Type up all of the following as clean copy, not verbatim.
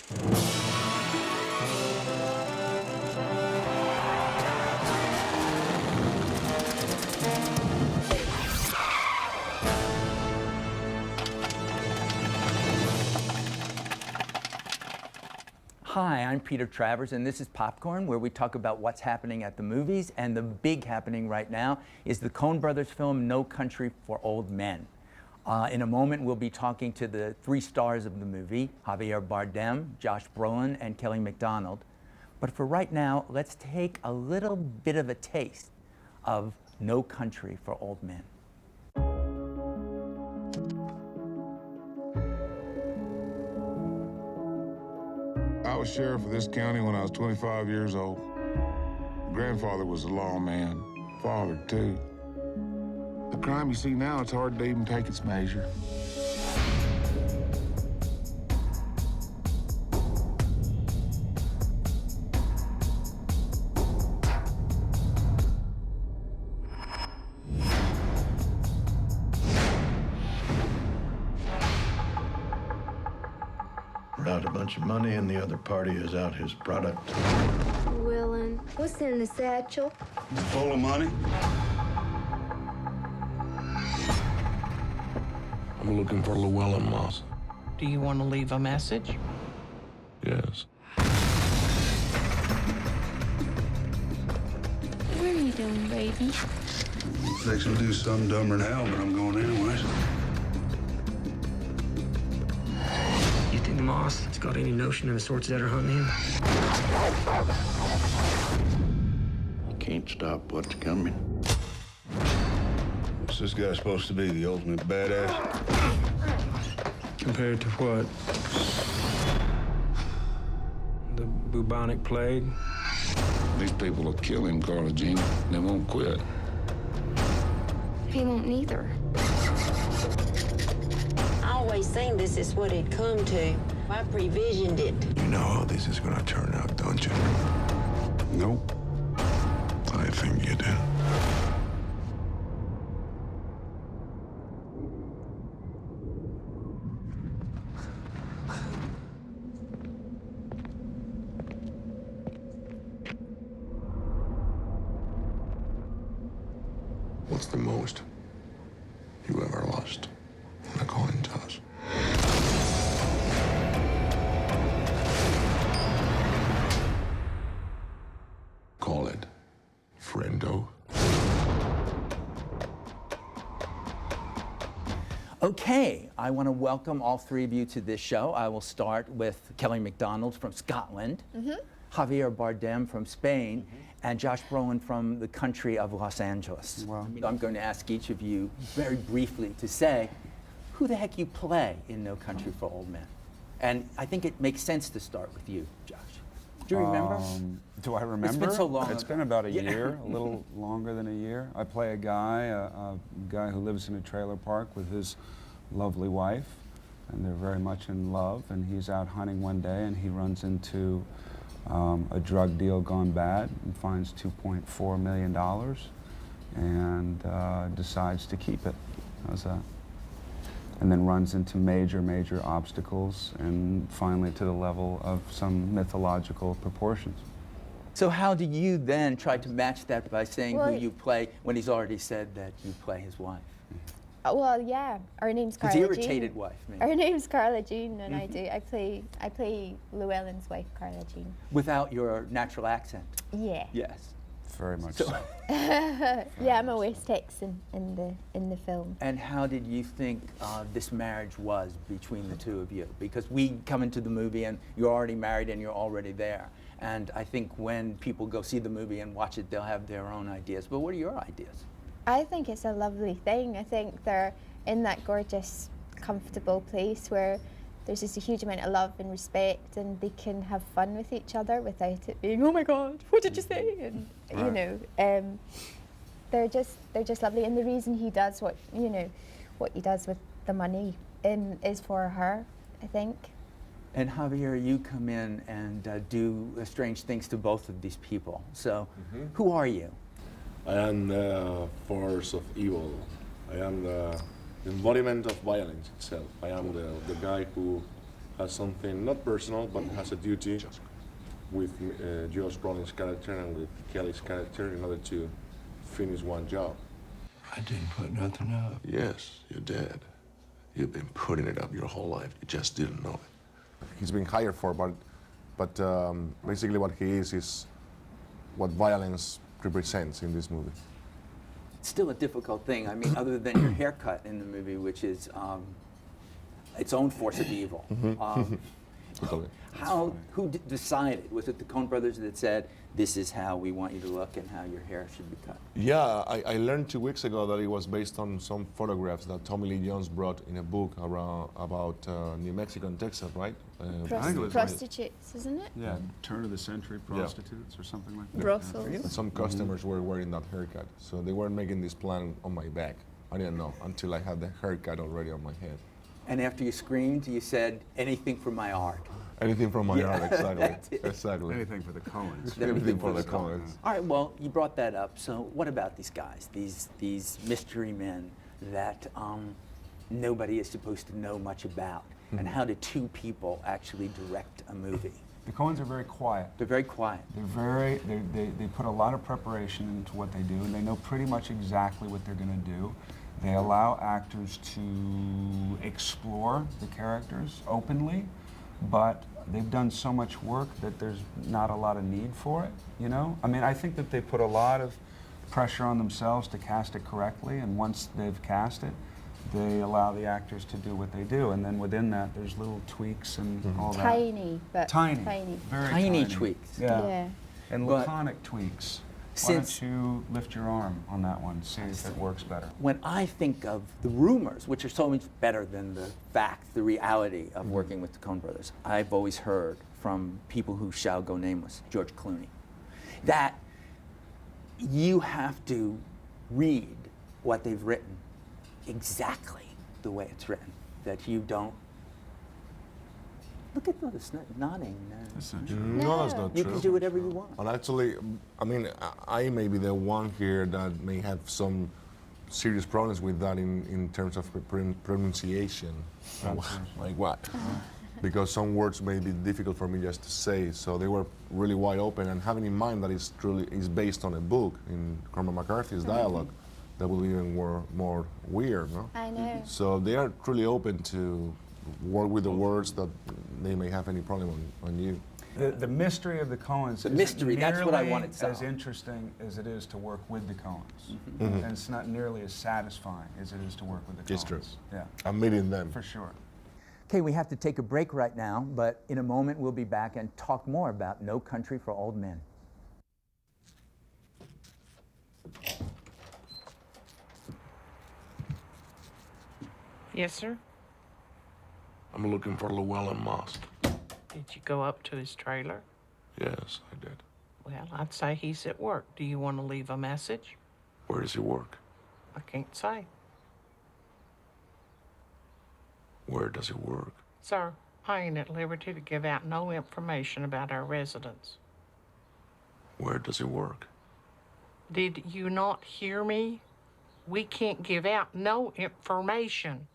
Hi, I'm Peter Travers, and this is Popcorn, where we talk about what's happening at the movies. And the big happening right now is the Coen brothers film, No Country for Old Men. In a moment, we'll be talking to the three stars of the movie, Javier Bardem, Josh Brolin, and Kelly Macdonald. But for right now, let's take a little bit of a taste of No Country for Old Men. I was sheriff of this county when I was 25 years old. Grandfather was a lawman, father too. The crime you see now, it's hard to even take its measure. We're out a bunch of money and the other party is out his product. Llewelyn, what's in the satchel? Full of money? I'm looking for Llewelyn Moss. Do you want to leave a message? Yes. What are you doing, baby? Fixing to do something dumber than hell, but I'm going anyways. You think Moss has got any notion of the sorts that are hunting him? You can't stop what's coming. What's this guy supposed to be, the ultimate badass? Compared to what? The bubonic plague? These people will kill him, Carla Jean. They won't quit. He won't neither. I always think this is what it come to. I previsioned it. You know how this is gonna turn out, don't you? Nope. I think you do. What's the most you ever lost in a coin toss? Call it friendo. Okay, I want to welcome all three of you to this show. I will start with Kelly Macdonald from Scotland, Javier Bardem from Spain, and Josh Brolin from the country of Los Angeles. Wow. I'm going to ask each of you very briefly to say who the heck you play in No Country for Old Men. And I think it makes sense to start with you, Josh. Do you remember? Do I remember? It's been so long It's ago. been about a Yeah. year, a little longer than a year. I play a guy who lives in a trailer park with his lovely wife, and they're very much in love, and he's out hunting one day and he runs into a drug deal gone bad and finds $2.4 million and decides to keep it. How's that? And then runs into major obstacles and finally to the level of some mythological proportions. So how do you then try to match that by saying Well, who you play when he's already said that you play his wife? Well, yeah. Our name's His Carla Jean. irritated wife, maybe. Our name's Carla Jean, and I play Llewelyn's wife, Carla Jean. Without your natural accent. Yeah. Yes. Very much So- so. Yeah, I'm a West Texan in the film. And how did you think this marriage was between the two of you? Because we come into the movie and you're already married and you're already there. And I think when people go see the movie and watch it, they'll have their own ideas. But what are your ideas? I think it's a lovely thing. I think they're in that gorgeous, comfortable place where there's just a huge amount of love and respect, and they can have fun with each other without it being, oh my God, what did you say? And you know, they're just lovely. And the reason he does what he does with the money is for her, I think. And Javier, you come in and do strange things to both of these people. So, who are you? I am the force of evil. I am the embodiment of violence itself. I am the guy who has something not personal, but has a duty with Josh Brolin's character and with Kelly's character in order to finish one job. I didn't put nothing up. Yes, you did. You've been putting it up your whole life. You just didn't know it. He's been hired for, but basically what he is what violence represents in this movie. It's still a difficult thing. I mean, other than your haircut in the movie, which is its own force of evil. Who decided? Was it the Coen brothers that said, this is how we want you to look and how your hair should be cut? Yeah, I learned 2 weeks ago that it was based on some photographs that Tommy Lee Jones brought in a book about New Mexico and Texas, right? Prostitutes, isn't it? Yeah, turn of the century prostitutes or something like that. Brothels. And some customers were wearing that haircut, so they weren't making this plan on my back. I didn't know until I had the haircut already on my head. And after you screamed, you said, anything for my art. Anything from my art, exactly. Exactly. Anything for the Coens. Anything for the Coens. All right, well, you brought that up. So what about these guys, these mystery men that nobody is supposed to know much about? And how do two people actually direct a movie? The Coens are very quiet. They're very quiet. They put a lot of preparation into what they do, and they know pretty much exactly what they're going to do. They allow actors to explore the characters openly, but they've done so much work that there's not a lot of need for it, you know? I mean, I think that they put a lot of pressure on themselves to cast it correctly, and once they've cast it, they allow the actors to do what they do, and then within that, there's little tweaks and all that. Tiny, but tiny. Very Tiny tweaks. Yeah. And But laconic tweaks. Why since- don't you lift your arm on that one, see if it works better. When I think of the rumors, which are so much better than the fact, the reality of working with the Coen brothers, I've always heard from people who shall go nameless, George Clooney, that you have to read what they've written exactly the way it's written, that you don't. Look at this nodding. That's not true. No, that's not You true. can do whatever you want. And actually, I mean, I may be the one here that may have some serious problems with that in terms of pronunciation. Like what? Because some words may be difficult for me just to say. So they were really wide open, and having in mind that it's based on a book in Cormac McCarthy's dialogue, that will be even more weird, no? I know. So they are truly open to work with the words that they may have any problem on you. The mystery of the Coens The mystery, that's what I nearly wanted as solved. interesting as it is to work with the Coens. And it's not nearly as satisfying as it is to work with the Coens. It's true. Yeah, I'm meeting them. for sure. Okay, we have to take a break right now, but in a moment we'll be back and talk more about No Country for Old Men. Yes, sir? I'm looking for Llewelyn Moss. Did you go up to his trailer? Yes, I did. Well, I'd say he's at work. Do you want to leave a message? Where does he work? I can't say. Where does he work? Sir, I ain't at liberty to give out no information about our residents. Where does he work? Did you not hear me? We can't give out no information.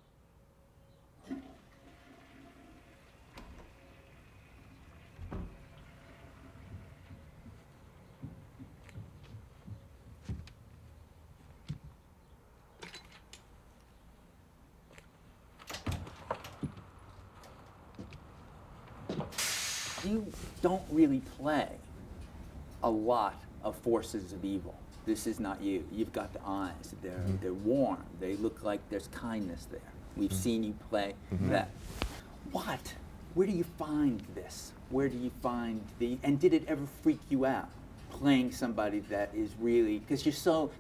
You don't really play a lot of forces of evil. This is not you. You've got the eyes. They're warm. They look like there's kindness there. We've seen you play that. What? Where do you find this? Where do you find and did it ever freak you out? Playing somebody that is really, because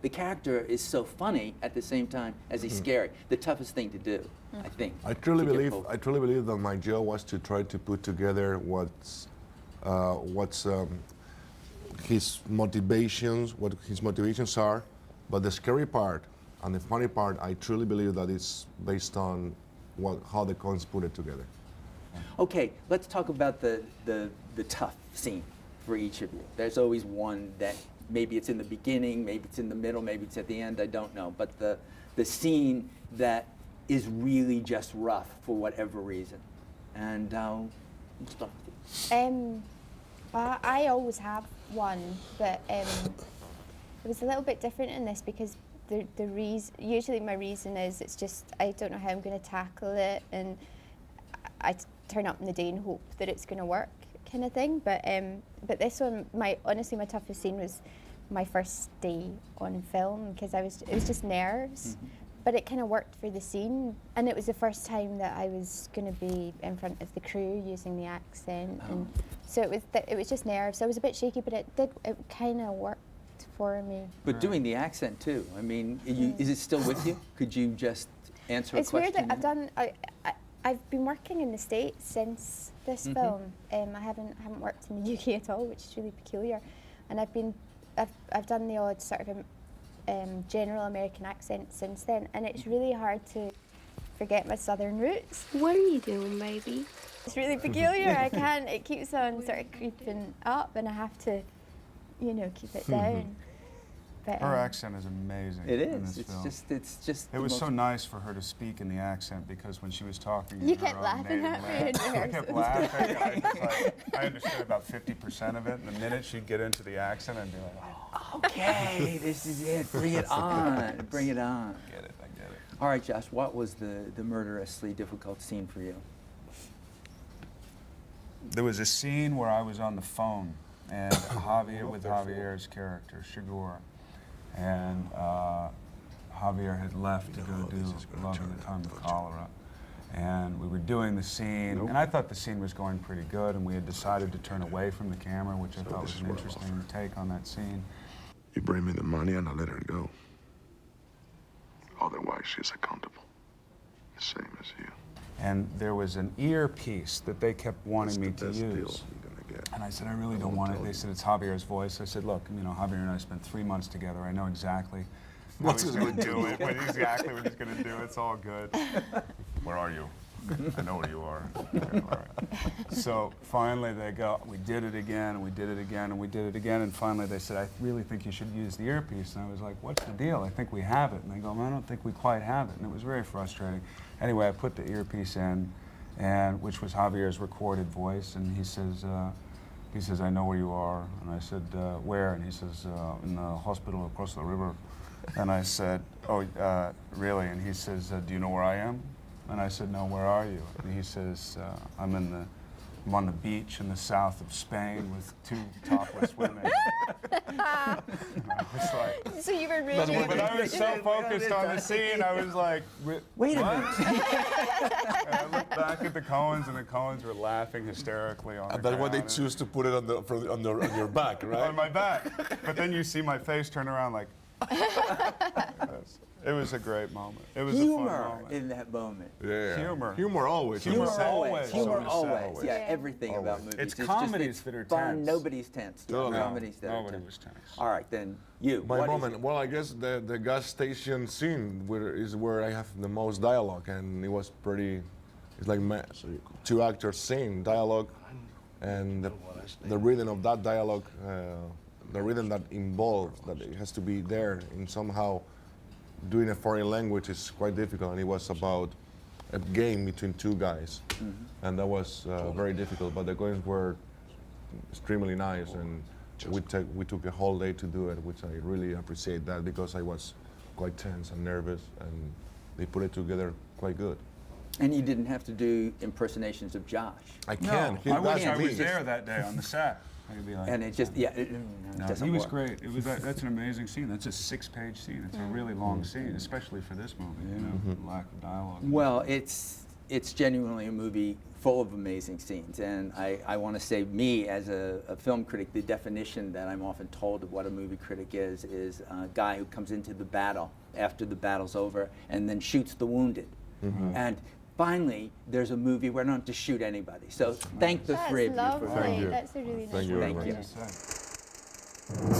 the character is so funny at the same time as he's scary. The toughest thing to do, I think. I truly to get believe that my job was to try to put together what's his motivations, what his motivations are, but the scary part and the funny part, I truly believe that it's based on how the Coens put it together. Okay, let's talk about the tough scene for each of you. There's always one that maybe it's in the beginning, maybe it's in the middle, maybe it's at the end, I don't know. But the scene that is really just rough for whatever reason. And we'll start with you. I always have one, but it was a little bit different in this because the reason, usually my reason is it's just I don't know how I'm going to tackle it, and I turn up in the day and hope that it's going to work, kind of thing. But this one, honestly, my toughest scene was my first day on film because it was just nerves. Mm-hmm. But it kind of worked for the scene, and it was the first time that I was going to be in front of the crew using the accent, and so it was just nerves. I was a bit shaky, but it kind of worked for me. But doing the accent too. I mean, is it still with you? Could you just answer a question? It's weird that I've been working in the States since this film. I haven't worked in the UK at all, which is really peculiar, and I've done the odd sort of general American accent since then, and it's really hard to forget my southern roots. What are you doing, baby? It's really peculiar. I can't. It keeps on sort of creeping up, and I have to, keep it down. But, her accent is amazing. It in is. this film. It's just. It was so nice for her to speak in the accent because when she was talking, you kept laughing at me. I kept laughing. I understood about 50% of it. And the minute she'd get into the accent, I'd be like, oh. Okay, this is it. Bring it on. Bring it on. I get it. All right, Josh. What was the murderously difficult scene for you? There was a scene where I was on the phone and Javier's character, Chigurh. And Javier had left to go do Love in the Time of Cholera. And we were doing the scene, and I thought the scene was going pretty good, and we had decided to turn away from the camera, which I thought was an interesting take on that scene. You bring me the money and I let her go. Otherwise, she's accountable. The same as you. And there was an earpiece that they kept wanting me to use. And I said, I really don't want it. They said, it's Javier's voice. I said, look, Javier and I spent 3 months together. I know exactly how he's going to do it, exactly what he's going to do. It's all good. Where are you? I know where you are. Okay, all right. So finally they go, we did it again, and we did it again, and we did it again. And finally they said, I really think you should use the earpiece. And I was like, what's the deal? I think we have it. And they go, I don't think we quite have it. And it was very frustrating. Anyway, I put the earpiece in, and which was Javier's recorded voice, and he says, I know where you are. And I said, where? And he says, in the hospital across the river. And I said, oh, really? And he says, do you know where I am? And I said, no, where are you? And he says, I'm on the beach in the south of Spain with 2 topless women. I was like, so you were really... But I was so focused on the scene, I was like, wait a minute. And I looked back at the Coens, and the Coens were laughing hysterically on the That's why they choose to put it on your back, right? On my back. But then you see my face turn around like... It was a great moment. It was a fun moment. In that moment. Yeah. Humor always. Humor always. Yeah, everything always. about movies. It's comedies that are fun. tense. Nobody's tense. No. Comedies that Nobody are tense. was tense. All right, then you. My moment. Well, I guess the gas station scene is where I have the most dialogue, and it was pretty. It's like 2 actors scene dialogue, and the rhythm of that dialogue, the rhythm that involves that it has to be there in somehow. Doing a foreign language is quite difficult, and it was about a game between 2 guys, and that was very difficult. But the games were extremely nice, and we took a whole day to do it, which I really appreciate that because I was quite tense and nervous, and they put it together quite good. And you didn't have to do impersonations of Josh. I can. No, I wish I was there that day on the set. Like, and it just, it doesn't he was work. great. It was that's an amazing scene. That's a 6-page scene. It's a really long scene, especially for this movie. Lack of dialogue. Well, it's genuinely a movie full of amazing scenes, and I want to say, me as a film critic, the definition that I'm often told of what a movie critic is a guy who comes into the battle after the battle's over and then shoots the wounded, and finally, there's a movie where I don't have to shoot anybody. So thank the 3 of you for That's a really nice Thank you. Thank you.